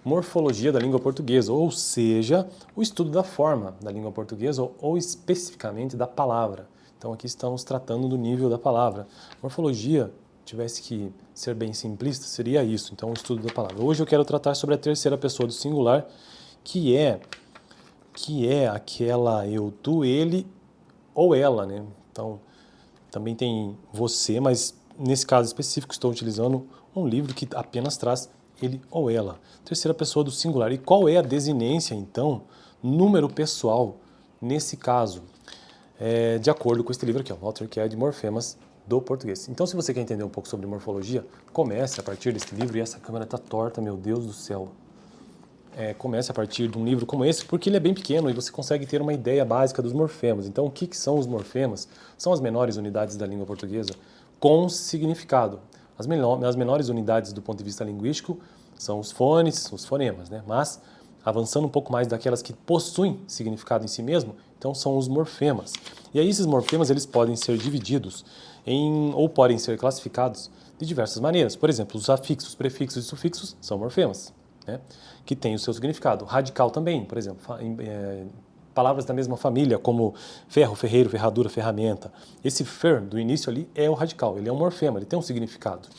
morfologia da língua portuguesa, ou seja, o estudo da forma da língua portuguesa ou especificamente da palavra. Então aqui estamos tratando do nível da palavra. Morfologia, tivesse que ser bem simplista, seria isso, então o estudo da palavra. Hoje eu quero tratar sobre a terceira pessoa do singular, que é aquela eu, tu, ele ou ela, né? Então também tem você, mas nesse caso específico estou utilizando um livro que apenas traz ele ou ela. Terceira pessoa do singular. E qual é a desinência, então, número pessoal, nesse caso? De acordo com este livro aqui, Walter Kerr, de Morfemas do Português. Então, se você quer entender um pouco sobre morfologia, comece a partir deste livro. E essa câmera está torta, meu Deus do céu. Comece a partir de um livro como esse, porque ele é bem pequeno e você consegue ter uma ideia básica dos morfemas. Então, o que são os morfemas? São as menores unidades da língua portuguesa com significado. As menores unidades do ponto de vista linguístico são os fones, os fonemas, né? Mas, avançando um pouco mais daquelas que possuem significado em si mesmo, então são os morfemas. E aí esses morfemas eles podem ser divididos ou podem ser classificados de diversas maneiras. Por exemplo, os afixos, prefixos e sufixos são morfemas, né? Que têm o seu significado. Radical também, por exemplo, palavras da mesma família, como ferro, ferreiro, ferradura, ferramenta. Esse fer do início ali é o radical, ele é um morfema, ele tem um significado,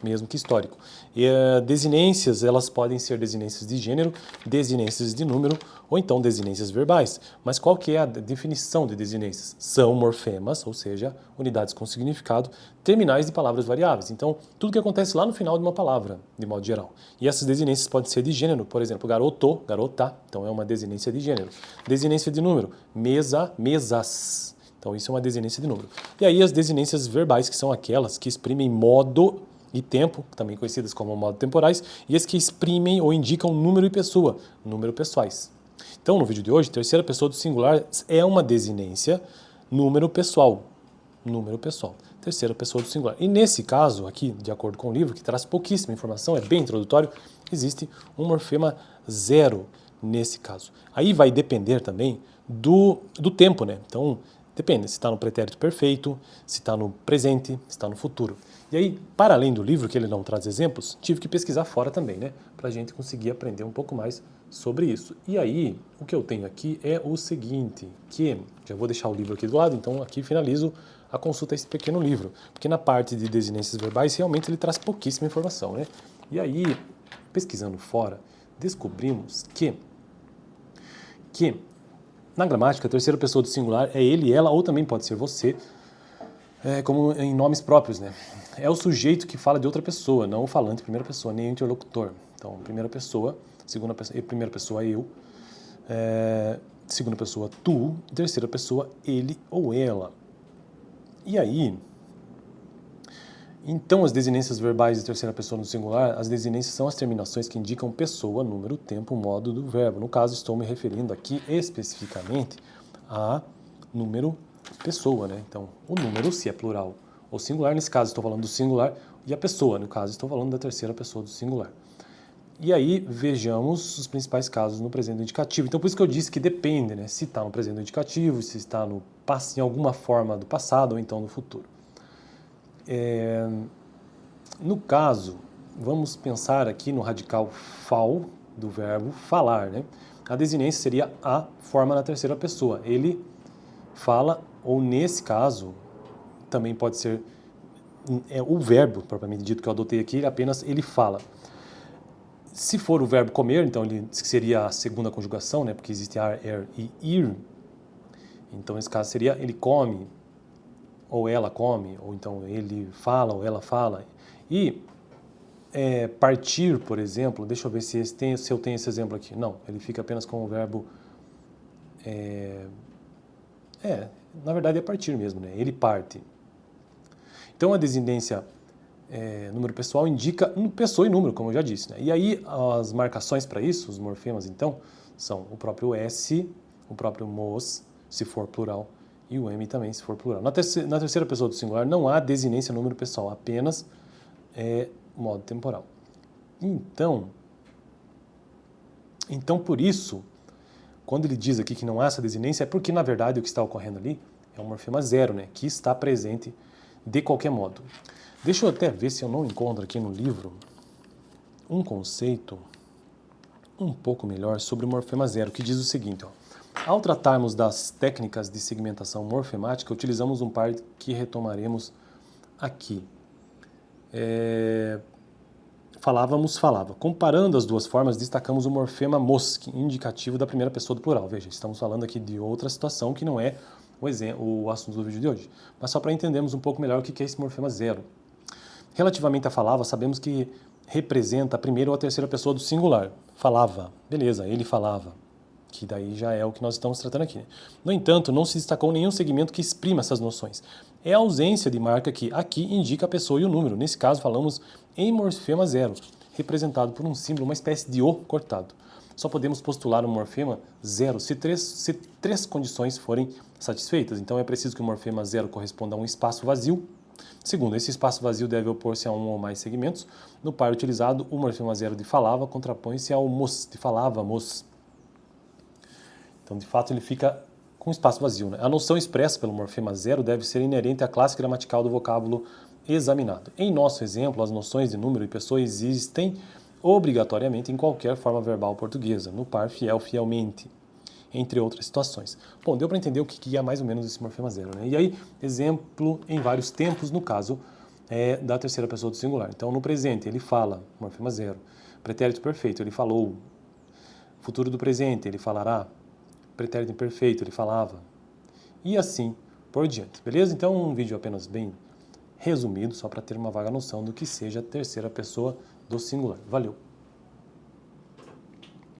mesmo que histórico. E desinências, elas podem ser desinências de gênero, desinências de número, ou então desinências verbais. Mas qual que é a definição de desinências? São morfemas, ou seja, unidades com significado, terminais de palavras variáveis. Então, tudo que acontece lá no final de uma palavra, de modo geral. E essas desinências podem ser de gênero, por exemplo, garoto, garota, então é uma desinência de gênero. Desinência de número, mesa, mesas. Então, isso é uma desinência de número. E aí as desinências verbais, que são aquelas que exprimem modo e tempo, também conhecidas como modo temporais, e as que exprimem ou indicam número e pessoa, número pessoais. Então, no vídeo de hoje, terceira pessoa do singular é uma desinência, número pessoal. Número pessoal. Terceira pessoa do singular. E nesse caso aqui, de acordo com o livro, que traz pouquíssima informação, é bem introdutório, existe um morfema zero nesse caso. Aí vai depender também do tempo, né? Então, depende se está no pretérito perfeito, se está no presente, se está no futuro. E aí, para além do livro, que ele não traz exemplos, tive que pesquisar fora também, né? Para a gente conseguir aprender um pouco mais sobre isso. E aí, o que eu tenho aqui é o seguinte, que já vou deixar o livro aqui do lado, então aqui finalizo a consulta a esse pequeno livro, porque na parte de desinências verbais realmente ele traz pouquíssima informação, né? E aí, pesquisando fora, descobrimos que na gramática, a terceira pessoa do singular é ele, ela, ou também pode ser você, como em nomes próprios, né? É o sujeito que fala de outra pessoa, não o falante primeira pessoa, nem o interlocutor. Então, primeira pessoa, segunda pessoa, primeira pessoa eu, segunda pessoa tu, terceira pessoa ele ou ela. E aí, então as desinências verbais de terceira pessoa no singular, as desinências são as terminações que indicam pessoa, número, tempo, modo do verbo. No caso, estou me referindo aqui especificamente a número pessoa, né? Então, o número, se é plural ou singular, nesse caso estou falando do singular, e a pessoa, no caso estou falando da terceira pessoa do singular. E aí, vejamos os principais casos no presente indicativo. Então, por isso que eu disse que depende, né? Se está no presente indicativo, se está no em alguma forma do passado ou então no futuro. No caso, vamos pensar aqui no radical fal, do verbo falar, né? A desinência seria a forma na terceira pessoa. Ele fala, ou nesse caso, também pode ser o verbo, propriamente dito, que eu adotei aqui, apenas ele fala. Se for o verbo comer, então ele seria a segunda conjugação, né? Porque existe ar, er e ir. Então, nesse caso, seria ele come, ou ela come, ou então ele fala, ou ela fala. E partir, por exemplo, deixa eu ver se eu tenho esse exemplo aqui. Não, ele fica apenas com o verbo... na verdade é partir mesmo, né? Ele parte. Então, a desinência número pessoal indica pessoa e número, como eu já disse, né? E aí, as marcações para isso, os morfemas, então, são o próprio S, o próprio mos, se for plural, e o M também, se for plural. Na terceira pessoa do singular não há desinência número pessoal, apenas modo temporal. Então, por isso, quando ele diz aqui que não há essa desinência, é porque, na verdade, o que está ocorrendo ali é um morfema zero, né? Que está presente de qualquer modo. Deixa eu até ver se eu não encontro aqui no livro um conceito um pouco melhor sobre o morfema zero, que diz o seguinte, ó. Ao tratarmos das técnicas de segmentação morfemática, utilizamos um par que retomaremos aqui. Falava. Comparando as duas formas, destacamos o morfema mos, indicativo da primeira pessoa do plural. Veja, estamos falando aqui de outra situação que não é o assunto do vídeo de hoje. Mas só para entendermos um pouco melhor o que é esse morfema zero. Relativamente a falava, sabemos que representa a primeira ou a terceira pessoa do singular. Falava, beleza, ele falava, que daí já é o que nós estamos tratando aqui. No entanto, não se destacou nenhum segmento que exprima essas noções. É a ausência de marca que aqui indica a pessoa e o número. Nesse caso, falamos em morfema zero, representado por um símbolo, uma espécie de O cortado. Só podemos postular um morfema zero se três condições forem satisfeitas. Então é preciso que o morfema zero corresponda a um espaço vazio. Segundo, esse espaço vazio deve opor-se a um ou mais segmentos. No par utilizado, o morfema zero de falava contrapõe-se ao mos, de falávamos. Então, de fato, ele fica com espaço vazio, né? A noção expressa pelo morfema zero deve ser inerente à classe gramatical do vocábulo examinado. Em nosso exemplo, as noções de número e pessoa existem obrigatoriamente em qualquer forma verbal portuguesa, no par fiel, fielmente, entre outras situações. Bom, deu para entender o que é mais ou menos esse morfema zero, né? E aí, exemplo em vários tempos, no caso da terceira pessoa do singular. Então, no presente, ele fala, morfema zero. Pretérito perfeito, ele falou. Futuro do presente, ele falará. Pretérito imperfeito, ele falava. E assim por diante, beleza? Então, um vídeo apenas bem resumido, só para ter uma vaga noção do que seja a terceira pessoa do singular. Valeu!